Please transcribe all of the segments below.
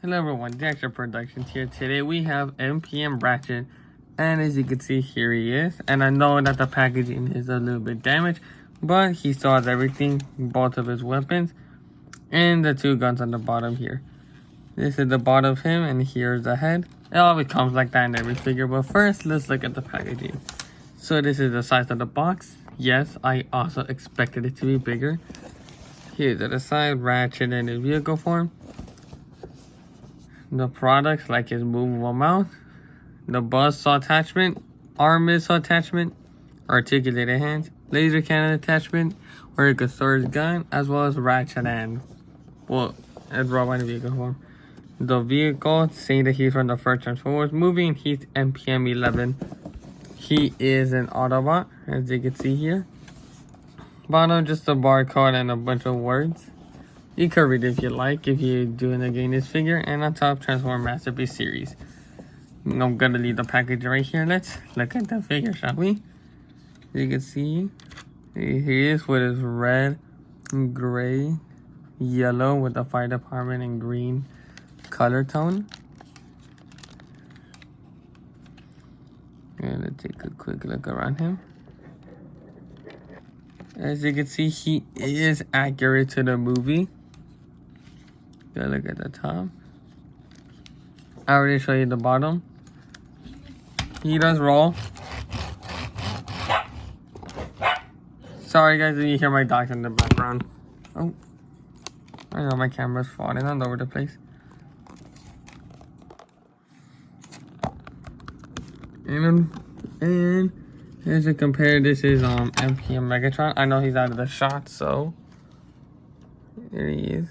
Hello everyone, Dexter Productions here. Today we have MPM Ratchet, and as you can see, here he is. And I know that the packaging is a little bit damaged, but he still has everything, both of his weapons, and the two guns on the bottom here. This is the bottom of him, and here's the head. It always comes like that in every figure, but first, let's look at the packaging. So this is the size of the box. Yes, I also expected it to be bigger. Here's the side, Ratchet in his vehicle form. The products like his movable mouth, the buzzsaw attachment, arm missile attachment, articulated hands, laser cannon attachment, where you can store his gun, as well as Ratchet and, well, it's robot in vehicle form. The vehicle, saying that he's from the first Transformers movie, and he's MPM 11. He is an Autobot, as you can see here. Bottom, just a barcode and a bunch of words. You can read it if you like, if you're doing again this figure. And on top, Transform Masterpiece Series. I'm gonna leave the package right here. Let's look at the figure, shall we? You can see, he is with his red, gray, yellow with the fire department and green color tone. And let's take a quick look around him. As you can see, he is accurate to the movie. Go look at the top. I already showed you the bottom. He does roll. Sorry guys if you hear my dogs in the background. Oh, I know my camera's falling all over the place. And as a compare, this is MPM Megatron. I know he's out of the shot, so there he is.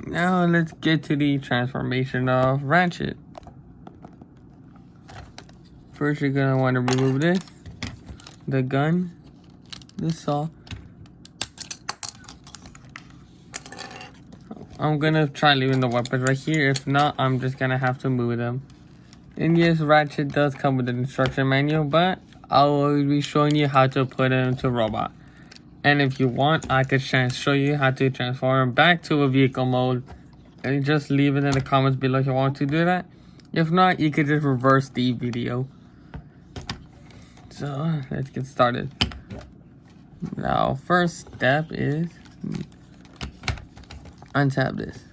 Now let's get to the transformation of Ratchet. First, you're gonna want to remove this, the gun, the saw. I'm gonna try leaving the weapons right here. If not, I'm just gonna have to move them. And yes, Ratchet does come with an instruction manual, but I'll always be showing you how to put it into robot. And if you want, I could show you how to transform back to a vehicle mode. And just leave it in the comments below if you want to do that. If not, you could just reverse the video. So, let's get started. Now, first step is untap this.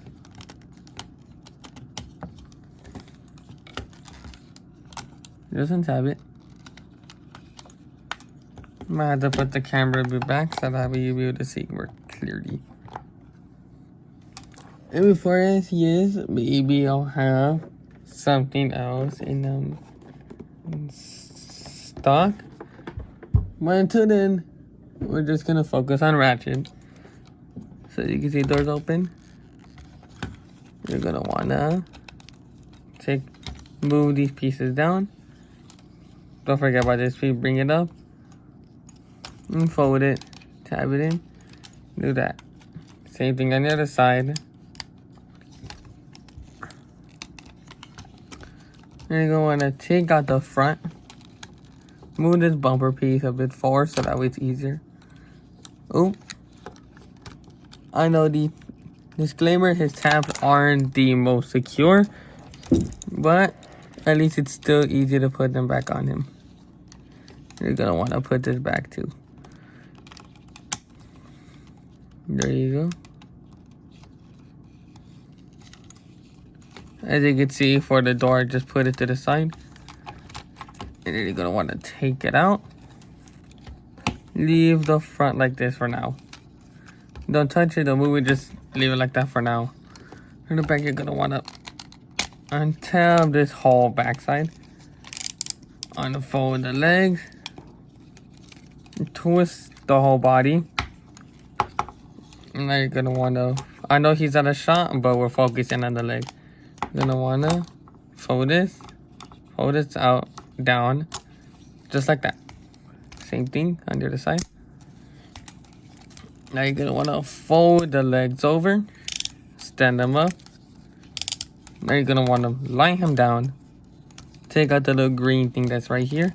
Just untap it. I might have to put the camera a bit back so that way you'll be able to see more clearly. And before this, yes, maybe I'll have something else in stock. But until then, we're just gonna focus on Ratchet. So you can see doors open. You're gonna wanna move these pieces down. Don't forget about this piece, bring it up. And fold it, tab it in, do that. Same thing on the other side. Then you're going to want to take out the front. Move this bumper piece a bit forward so that way it's easier. Oh, I know the disclaimer, his tabs aren't the most secure, but at least it's still easy to put them back on him. You're going to want to put this back too. There you go. As you can see, for the door, just put it to the side. And then you're going to want to take it out. Leave the front like this for now. Don't touch it, don't move it, just leave it like that for now. In the back, you're going to want to untab this whole backside. Unfold the legs. Twist the whole body. Now you're gonna wanna, I know he's out of shot, but we're focusing on the leg. You're gonna wanna fold this out, down, just like that. Same thing on the other side. Now you're gonna wanna fold the legs over, stand them up. Now you're gonna wanna lie him down. Take out the little green thing that's right here.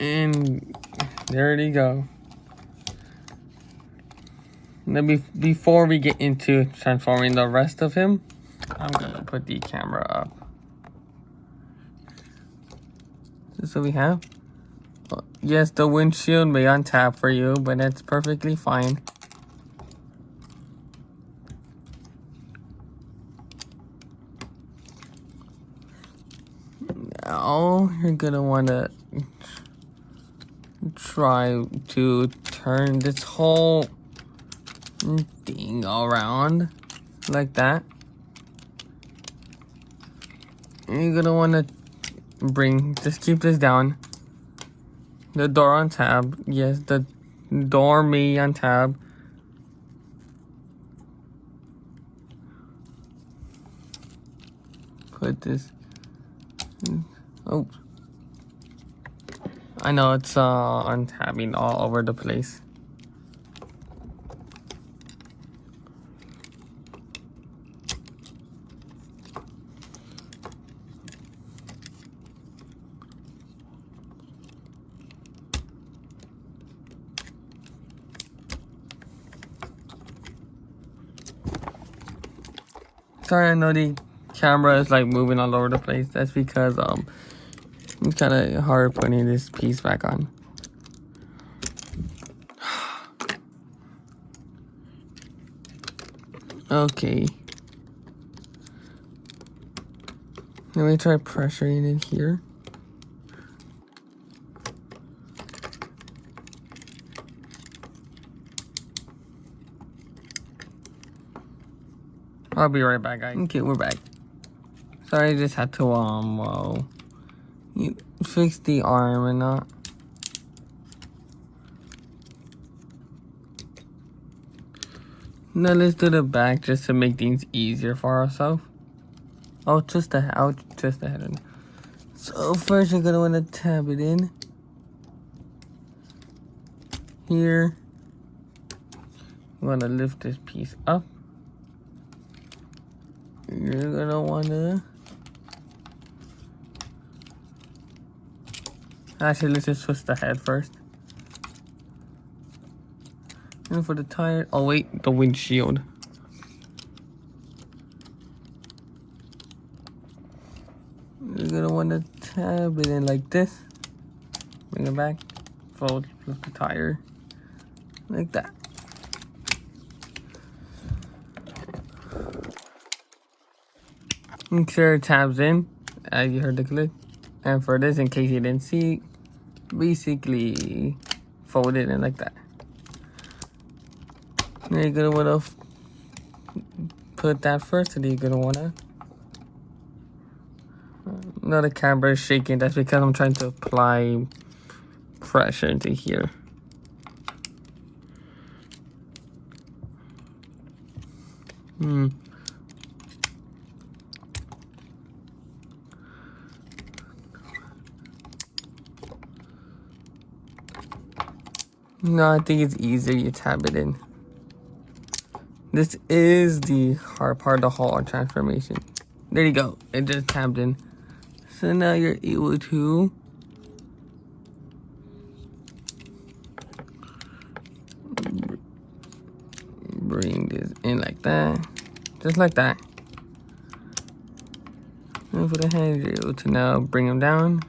And there you go. Now, before we get into transforming the rest of him, I'm gonna put the camera up. So we have, yes, the windshield may untap for you, but that's perfectly fine. Now you're gonna wanna try to turn this whole thing around like that. And you're gonna wanna just keep this down. The door on tab. Yes, the door may on tab. Put this. Oh. I know it's untabbing all over the place. Sorry, I know the camera is like moving all over the place. That's because it's kind of hard putting this piece back on. Okay. Let me try pressuring it here. I'll be right back, guys. Okay, we're back. Sorry, I just had to fix the arm and not. Now let's do the back just to make things easier for ourselves. Oh, just the head. So first you're gonna wanna tab it in here. You wanna lift this piece up. You're gonna wanna. Actually, let's just twist the head first. And for the tire, oh wait, the windshield. You're gonna wanna tab it in like this. Bring it back. Fold the tire. Like that. Make sure it tabs in, as you heard the click. And for this, in case you didn't see, basically fold it in like that. Now you're gonna wanna put that first, and you're gonna wanna. Now the camera is shaking. That's because I'm trying to apply pressure into here. No, I think it's easier you tab it in. This is the hard part of the whole transformation. There you go. It just tabbed in. So now you're able to bring this in like that. Just like that. And for the hands, you're able to now bring them down.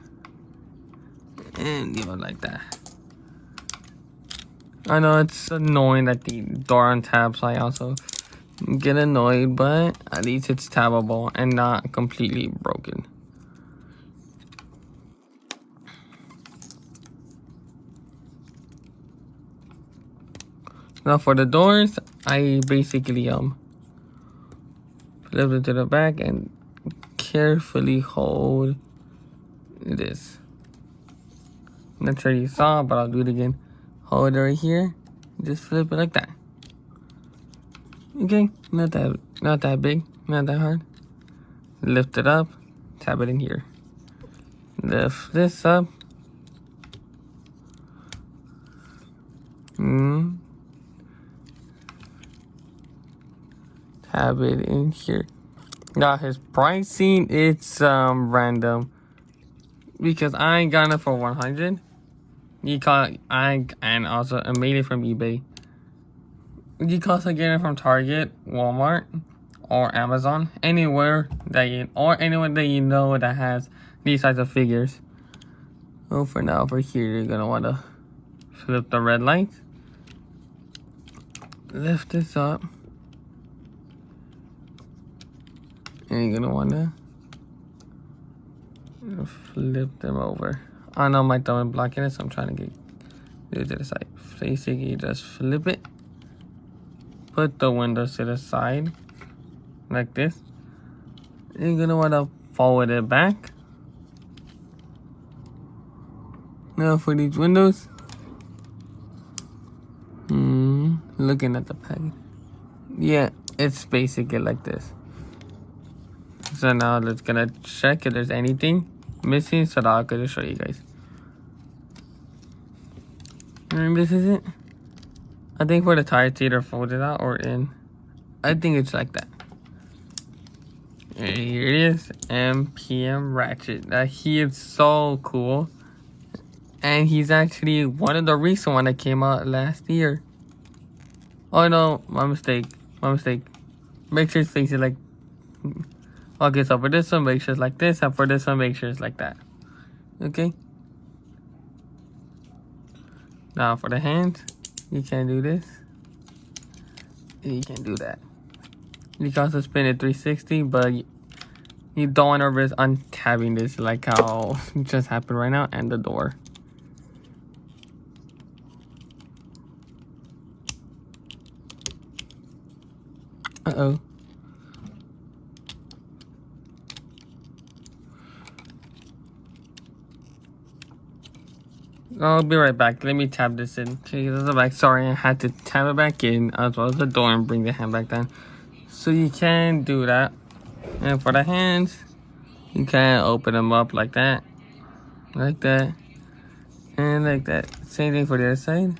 And like that. I know it's annoying that the door on tabs. I also get annoyed, but at least it's tabbable and not completely broken. Now for the doors, I basically flip it to the back and carefully hold this. I'm not sure you saw, but I'll do it again. Hold it right here. Just flip it like that. Okay, not that big, not that hard. Lift it up, tap it in here. Lift this up. Tab it in here. Now his pricing, it's random because I ain't got it for 100. And also I made it from eBay. You can also get it from Target, Walmart, or Amazon. Anywhere anyone that you know that has these types of figures. Oh, for now, over here, you're gonna wanna flip the red light. Lift this up. And you're gonna wanna flip them over. I know my thumb is blocking it, so I'm trying to get it to the side. Basically, just flip it. Put the windows to the side, like this. You're gonna wanna forward it back. Now for these windows. Looking at the package. Yeah, it's basically like this. So now let's gonna check if there's anything missing so that I could just show you guys. And this is it. I think for the tires, it's either folded out or in. I think it's like that. And here it is, MPM Ratchet. He is so cool. And he's actually one of the recent one that came out last year. Oh no, my mistake. Make sure it's facing like... Okay, so for this one, make sure it's like this. And for this one, make sure it's like that. Okay? Now for the hands, you can do this. And you can do that. You can also spin it 360, but you don't want to risk untabbing this like how just happened right now, and the door. Uh-oh. I'll be right back. Let me tab this in. Okay, this is back. Sorry, I had to tab it back in as well as the door and bring the hand back down. So you can do that. And for the hands, you can open them up like that. Like that. And like that. Same thing for the other side.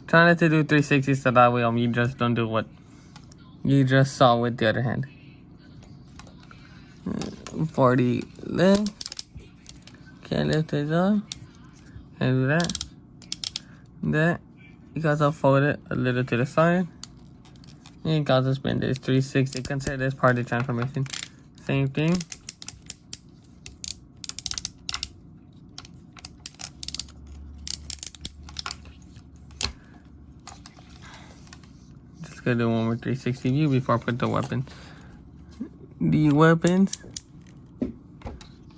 Try not to do 360 so that way you just don't do what you just saw with the other hand. For the leg, can lift it up. And do that. That. You can also fold it a little to the side. And you can also spin this 360. Consider this part of the transformation. Same thing. Just gonna do one more 360 view before I put the weapon. The weapons.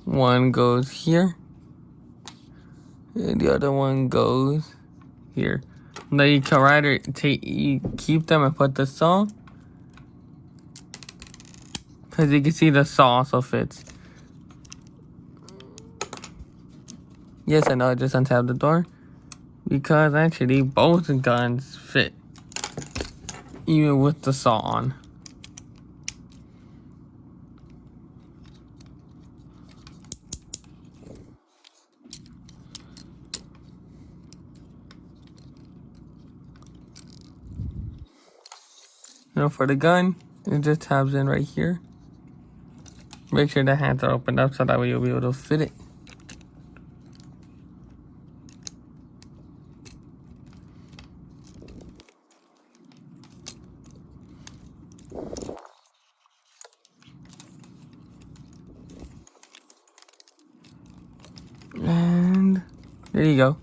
One goes here. And the other one goes here. Now you can rather you keep them and put the saw. Because you can see the saw also fits. Yes, I know, I just untapped the door. Because actually both guns fit. Even with the saw on. Now for the gun, it just tabs in right here. Make sure the hands are opened up so that way you'll be able to fit it. And there you go.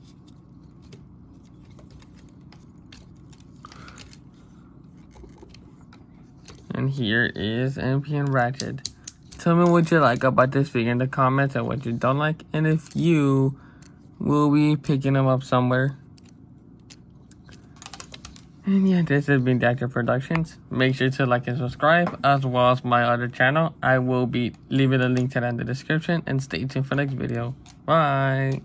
And here is MPN Ratchet. Tell me what you like about this figure in the comments and what you don't like. And if you will be picking them up somewhere. And yeah, this has been Dr. Productions. Make sure to like and subscribe as well as my other channel. I will be leaving a link to that in the description. And stay tuned for the next video. Bye.